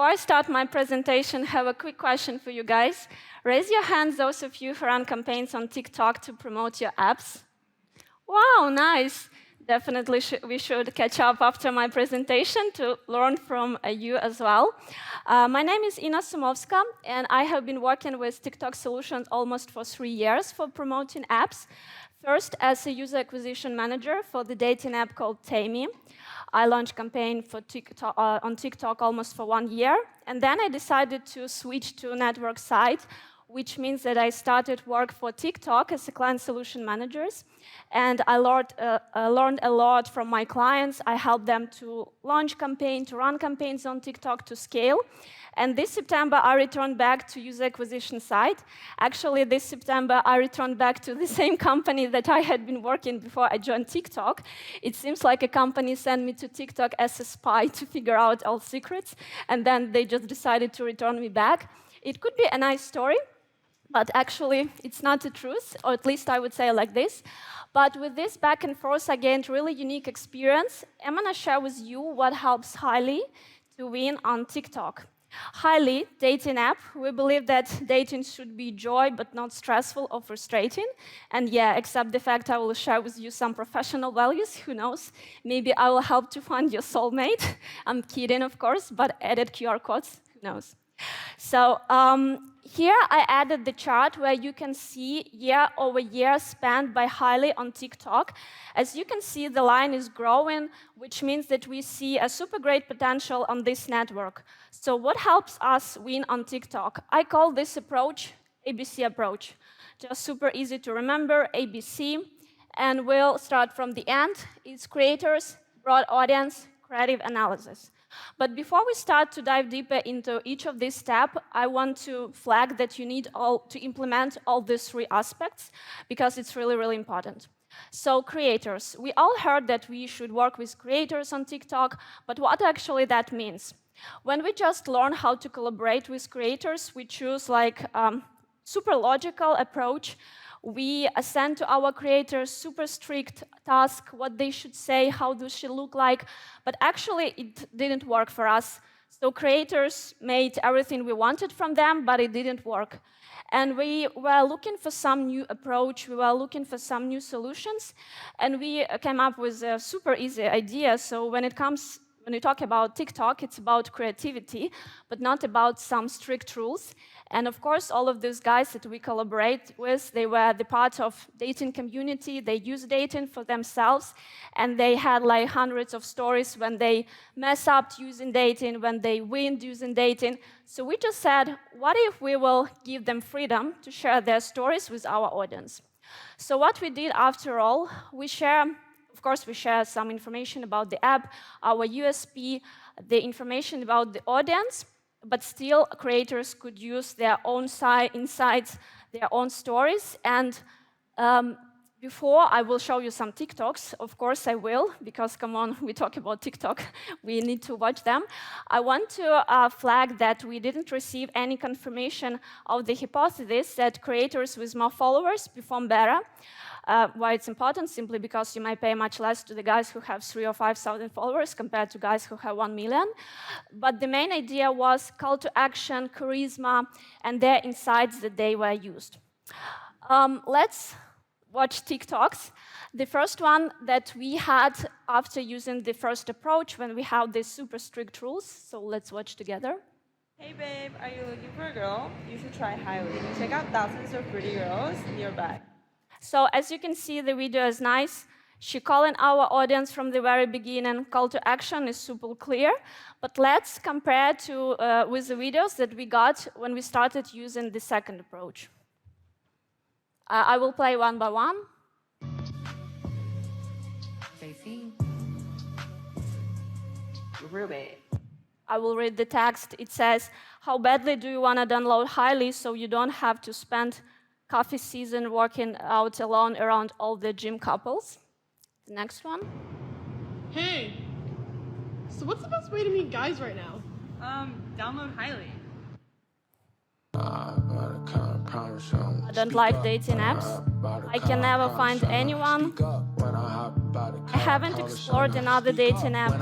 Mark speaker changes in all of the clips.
Speaker 1: Before I start my presentation, I have a quick question for you guys. Raise your hands, those of you who run campaigns on TikTok to promote your apps. Wow, nice. Definitely we should catch up after my presentation to learn from you as well. My name is Ina Sumovska, and I have been working with TikTok Solutions almost for 3 years for promoting apps. First, as a user acquisition manager for the dating app called Taimi. I launched campaign for TikTok, on TikTok almost for 1 year, and then I decided to switch to network side, which means that I started work for TikTok as a client solution managers, and I learned a lot from my clients. I helped them to launch campaign, to run campaigns on TikTok, to scale. And this September, I returned back to user acquisition side. Actually, this September, I returned back to the same company that I had been working before I joined TikTok. It seems like a company sent me to TikTok as a spy to figure out all secrets, and then they just decided to return me back. It could be a nice story, but actually, it's not the truth, or at least I would say like this. But with this back and forth, I gained really unique experience. I'm going to share with you what helps Highly to win on TikTok. Highly, dating app. We believe that dating should be joy, but not stressful or frustrating. And yeah, except the fact I will share with you some professional values. Who knows? Maybe I will help to find your soulmate. I'm kidding, of course, but added QR codes. Who knows? So here I added the chart where you can see year-over-year spent by Highly on TikTok. As you can see, the line is growing, which means that we see a super great potential on this network. So what helps us win on TikTok? I call this approach ABC approach. Just super easy to remember, ABC. And we'll start from the end. It's creators, broad audience, creative analysis. But before we start to dive deeper into each of these steps, I want to flag that you need to implement all these 3 aspects because it's really, really important. So creators, we all heard that we should work with creators on TikTok, but what actually that means? When we just learn how to collaborate with creators, we choose like super logical approach. We assign to our creators super strict tasks, what they should say, how they should look like, but actually it didn't work for us. So creators made everything we wanted from them, but it didn't work. And we were looking for some new approach, we were looking for some new solutions, and we came up with a super easy idea. So when you talk about TikTok, it's about creativity, but not about some strict rules. And of course, all of those guys that we collaborate with, they were the part of dating community. They use dating for themselves, and they had like hundreds of stories when they mess up using dating, when they win using dating. So we just said, what if we will give them freedom to share their stories with our audience? So what we did after all, of course, we share some information about the app, our USP, the information about the audience, but still creators could use their own insights, their own stories. And before I will show you some TikToks, of course I will, because come on, we talk about TikTok, we need to watch them. I want to flag that we didn't receive any confirmation of the hypothesis that creators with more followers perform better. Why it's important? Simply because you might pay much less to the guys who have 3,000 or 5,000 followers compared to guys who have 1 million. But the main idea was call to action, charisma, and their insights that they were used. Let's watch TikToks. The first one that we had after using the first approach when we have these super strict rules. So let's watch together.
Speaker 2: Hey babe, are you looking for a girl? You should try Highly. Check out thousands of pretty girls nearby.
Speaker 1: So as you can see, the video is nice. She calling our audience from the very beginning. Call to action is super clear. But let's compare with the videos that we got when we started using the second approach. I will play one by one.
Speaker 2: JC. Ruby.
Speaker 1: I will read the text. It says, how badly do you want to download Highly so you don't have to spend coffee season working out alone around all the gym couples? The next one.
Speaker 3: Hey, so what's the best way to meet guys right now?
Speaker 2: Download Highly.
Speaker 1: I don't like dating apps. I can never find anyone. I haven't explored another dating app.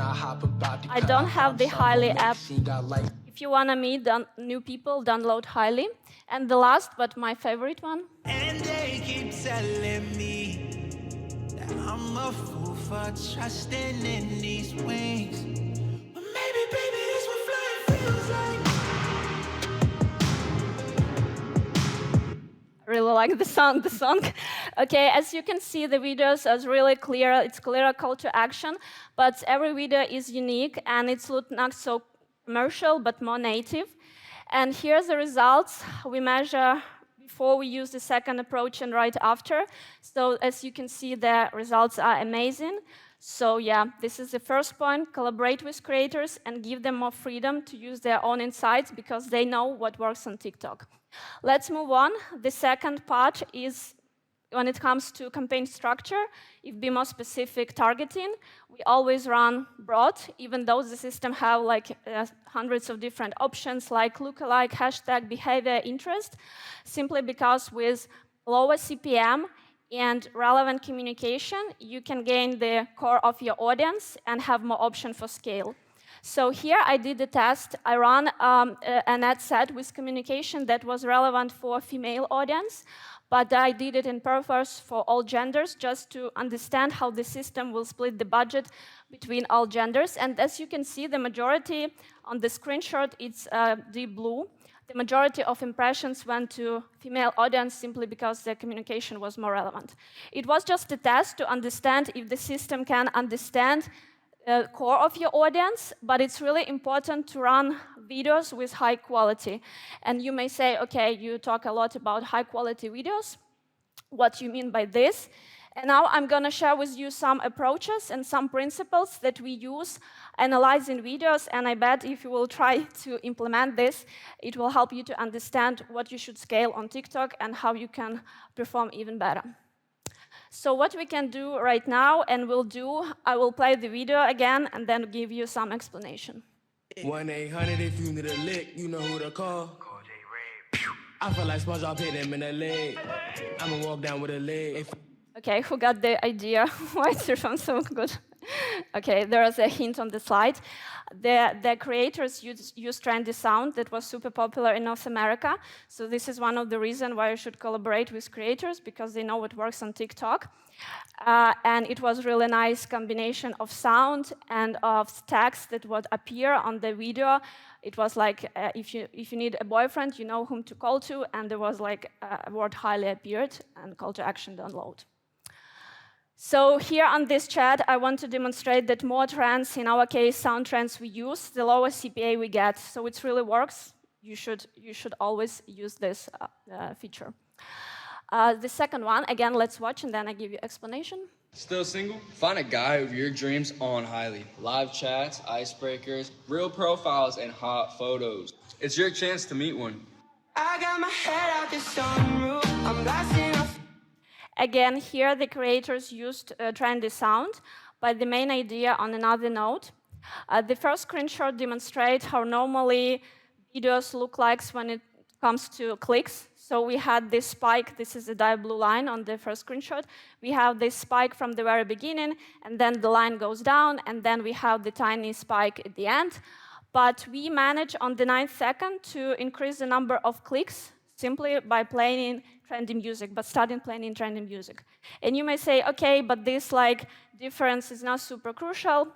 Speaker 1: I don't have the Highly app. If you want to meet new people, download Highly. And the last, but my favorite one.
Speaker 4: And they keep telling me that I'm a fool for trusting in these wings. But maybe, baby, this what flying feels like.
Speaker 1: Really like the song. Okay, as you can see, the videos are really clear. It's clear call to action, but every video is unique, and it's not so commercial, but more native. And here's the results. We measure before we use the second approach and right after. So as you can see, the results are amazing. So yeah, this is the first point. Collaborate with creators and give them more freedom to use their own insights because they know what works on TikTok. Let's move on. The second part is when it comes to campaign structure, if be more specific targeting, we always run broad, even though the system have like hundreds of different options like lookalike, hashtag, behavior, interest, simply because with lower CPM and relevant communication, you can gain the core of your audience and have more option for scale. So here I did a test. I ran an ad set with communication that was relevant for a female audience, but I did it in purpose for all genders just to understand how the system will split the budget between all genders. And as you can see, the majority on the screenshot, it's deep blue. The majority of impressions went to female audience simply because their communication was more relevant. It was just a test to understand if the system can understand core of your audience, but it's really important to run videos with high quality. And you may say, okay, you talk a lot about high quality videos. What do you mean by this? And now I'm going to share with you some approaches and some principles that we use analyzing videos, and I bet if you will try to implement this, it will help you to understand what you should scale on TikTok and how you can perform even better. So what we can do right now, and we'll do, I will play the video again and then give you some explanation.
Speaker 5: 1-800 if you need a lick, you know who to call. I feel like SpongeBob hit him in the leg. I'ma walk down with a leg.
Speaker 1: Okay, who got the idea? Why is your phone so good? Okay, there is a hint on the slide. The creators used trendy sound that was super popular in North America. So this is one of the reasons why you should collaborate with creators, because they know what works on TikTok. And it was really nice combination of sound and of text that would appear on the video. It was like, if you need a boyfriend, you know whom to call to, and there was like a word highly appeared and call to action download. So here on this chat, I want to demonstrate that more trends, in our case, sound trends we use, the lower CPA we get. So it really works. You should always use this feature. The second one, again, let's watch, and then I give you explanation.
Speaker 6: Still single? Find a guy of your dreams on Highly. Live chats, icebreakers, real profiles, and hot photos. It's your chance to meet one.
Speaker 4: I got my head out the sunroof. I'm blasting off.
Speaker 1: Again, here the creators used trendy sound, but the main idea on another note. The first screenshot demonstrates how normally videos look like when it comes to clicks. So we had this spike, this is a dark blue line on the first screenshot. We have this spike from the very beginning, and then the line goes down, and then we have the tiny spike at the end. But we managed on the 9th second to increase the number of clicks simply by playing trendy music, but starting playing trendy music. And you may say, okay, but this difference is not super crucial.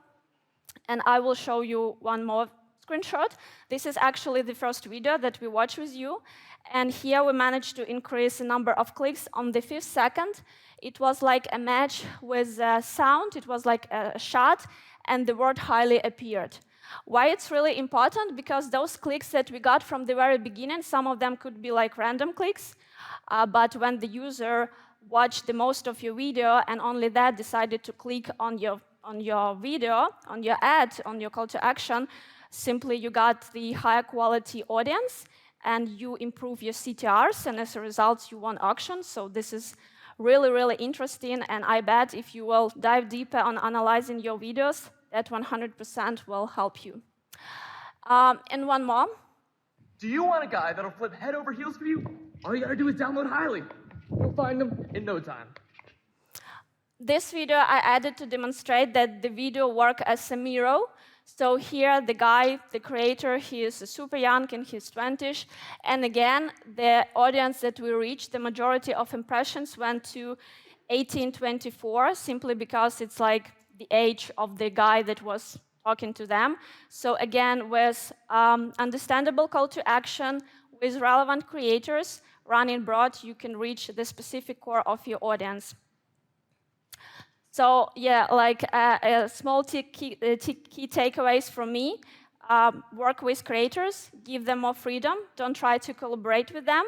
Speaker 1: And I will show you one more screenshot. This is actually the first video that we watched with you. And here we managed to increase the number of clicks on the 5th second. It was like a match with sound. It was like a shot, and the word highly appeared. Why it's really important? Because those clicks that we got from the very beginning, some of them could be like random clicks, but when the user watched the most of your video and only that decided to click on your video, on your ad, on your call to action, simply you got the higher quality audience and you improve your CTRs, and as a result you won auctions. So this is really, really interesting, and I bet if you will dive deeper on analyzing your videos, that 100% will help you. And one more.
Speaker 7: Do you want a guy that'll flip head over heels for you? All you gotta do is download Highly. You'll find him in no time.
Speaker 1: This video I added to demonstrate that the video works as a mirror. So here, the guy, the creator, he is super young, in his 20s. And again, the audience that we reached, the majority of impressions went to 18-24, simply because it's like the age of the guy that was talking to them. So again, with understandable call to action, with relevant creators, running broad, you can reach the specific core of your audience. So yeah, like a small key takeaways from me. Work with creators, give them more freedom, don't try to collaborate with them.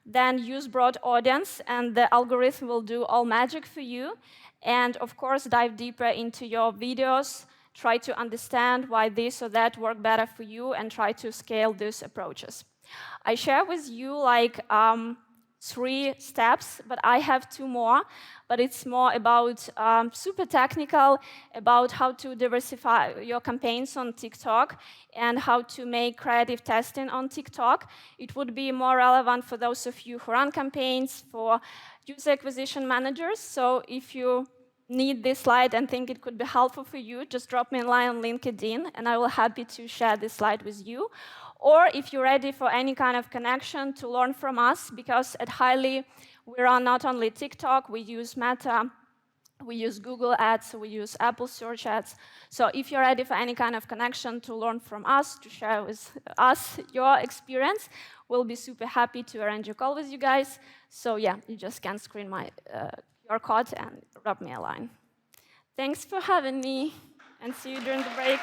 Speaker 1: Then use broad audience, and the algorithm will do all magic for you. And of course, dive deeper into your videos, try to understand why this or that work better for you, and try to scale these approaches. I share with you like 3 steps, but I have 2 more. But it's more about super technical, about how to diversify your campaigns on TikTok and how to make creative testing on TikTok. It would be more relevant for those of you who run campaigns, for user acquisition managers. So if you need this slide and think it could be helpful for you, just drop me a line on LinkedIn, and I will be happy to share this slide with you. Or if you're ready for any kind of connection to learn from us, because at Highly, we run not only TikTok, we use Meta, we use Google Ads, we use Apple Search Ads. So if you're ready for any kind of connection to learn from us, to share with us your experience, we'll be super happy to arrange a call with you guys. So yeah, you just can screen my QR code and drop me a line. Thanks for having me, and see you during the break.